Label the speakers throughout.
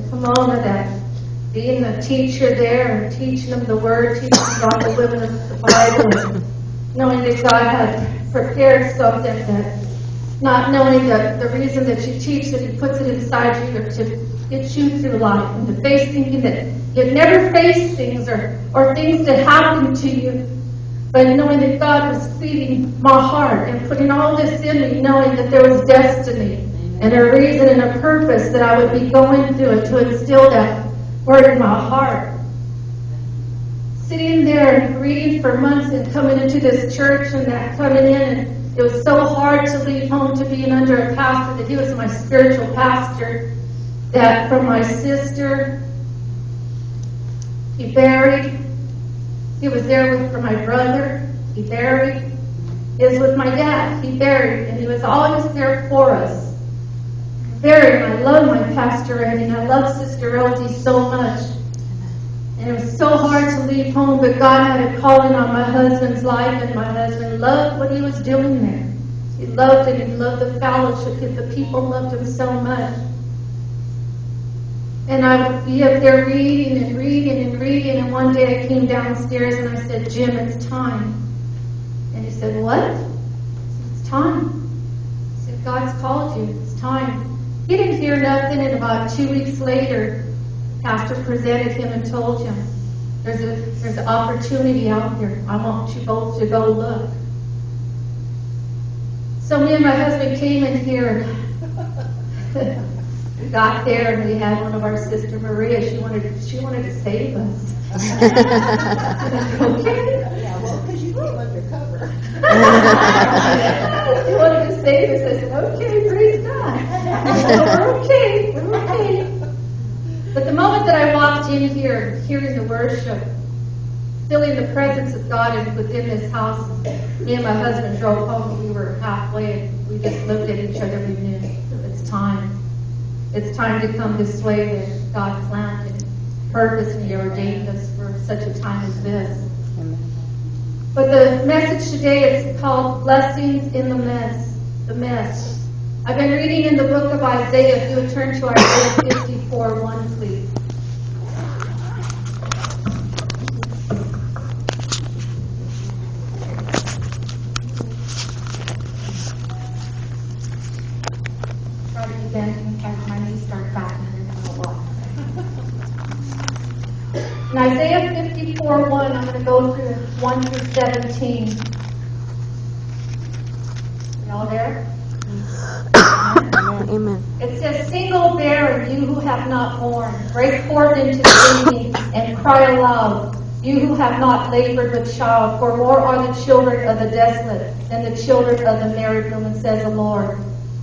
Speaker 1: Pomona, that being a teacher there and teaching them the Word, teaching them about the women of the Bible, and knowing that God had prepared something, that not knowing that the reason that you teach that He puts it inside you to get you through life, and to face thinking that you'd never face things or things that happen to you, but knowing that God was feeding my heart and putting all this in me, knowing that there was destiny and a reason and a purpose that I would be going through it, to instill that Word in my heart. Sitting there and reading for months and coming into this church and that coming in, and it was so hard to leave home, to being under a pastor, that he was my spiritual pastor, that from my sister, he buried. He was there for my brother. He buried. He was with my dad. He buried. And he was always there for us. Buried. I love my Pastor Randy, and I love Sister Rosie so much. And it was so hard to leave home, but God had a calling on my husband's life, and my husband loved what he was doing there. He loved it. He loved the fellowship, because the people loved him so much. And I would be up there reading and reading and reading, and one day I came downstairs and I said, "Jim, it's time." And he said, "What?" I said, "It's time." I said, "God's called you. It's time." He didn't hear nothing, and about 2 weeks later, Pastor presented him and told him, there's an opportunity out there. I want you both to go look. So me and my husband came in here, and we got there, and we had one of our Sister Maria. She wanted to save us. Okay.
Speaker 2: Yeah, well, because you came undercover.
Speaker 1: She wanted to save us. I said, "Okay, praise God." We're okay. But the moment that I walked in here, hearing the worship, feeling the presence of God within this house, me and my husband drove home, and we were halfway, and we just looked at each other. We knew it's time. It's time to come this way, that God planned and purposed and He ordained us for such a time as this.
Speaker 3: Amen.
Speaker 1: But the message today is called Blessings in the Mess. The Mess. I've been reading in the book of Isaiah. If you would turn to Isaiah 54:1, please. Try to be bent in case my knees start backing and I'll walk. In Isaiah 54:1, I'm going to go through 1 through 17. Y'all there?
Speaker 3: Amen.
Speaker 1: It says, "Single barren, you who have not borne, break forth into singing and cry aloud, you who have not labored with child, for more are the children of the desolate than the children of the married woman, says the Lord.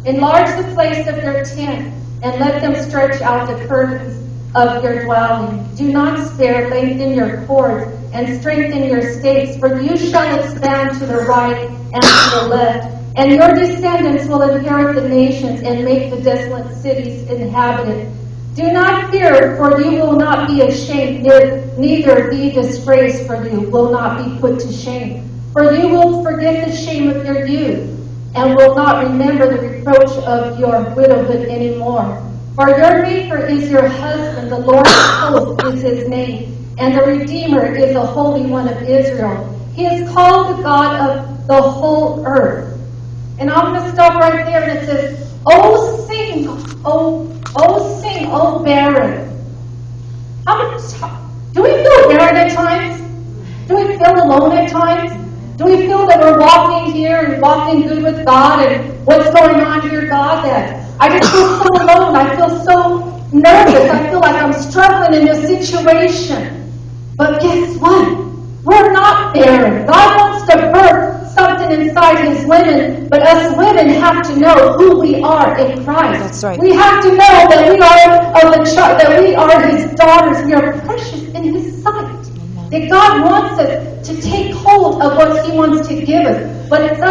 Speaker 1: Enlarge the place of your tent, and let them stretch out the curtains of your dwelling. Do not spare, lengthen your cords, and strengthen your stakes, for you shall expand to the right and to the left. And your descendants will inherit the nations and make the desolate cities inhabited. Do not fear, for you will not be ashamed, neither be disgraced, for you will not be put to shame. For you will forget the shame of your youth, and will not remember the reproach of your widowhood anymore. For your Maker is your husband, the Lord of hosts is His name, and the Redeemer is the Holy One of Israel. He is called the God of the whole earth." And I'm going to stop right there, and it says, "Oh, sing, sing, oh, barren." Do we feel barren at times? Do we feel alone at times? Do we feel that we're walking here and walking good with God, and what's going on here, God, that I just feel so alone, I feel so nervous, I feel like I'm struggling in this situation. But guess what? We're not barren. God wants to birth something inside His women, but us women have to know who we are in Christ.
Speaker 3: That's right.
Speaker 1: We have to know that we are that we are His daughters. We are precious in His sight.
Speaker 3: Amen.
Speaker 1: That God wants us to take hold of what He wants to give us, but it's up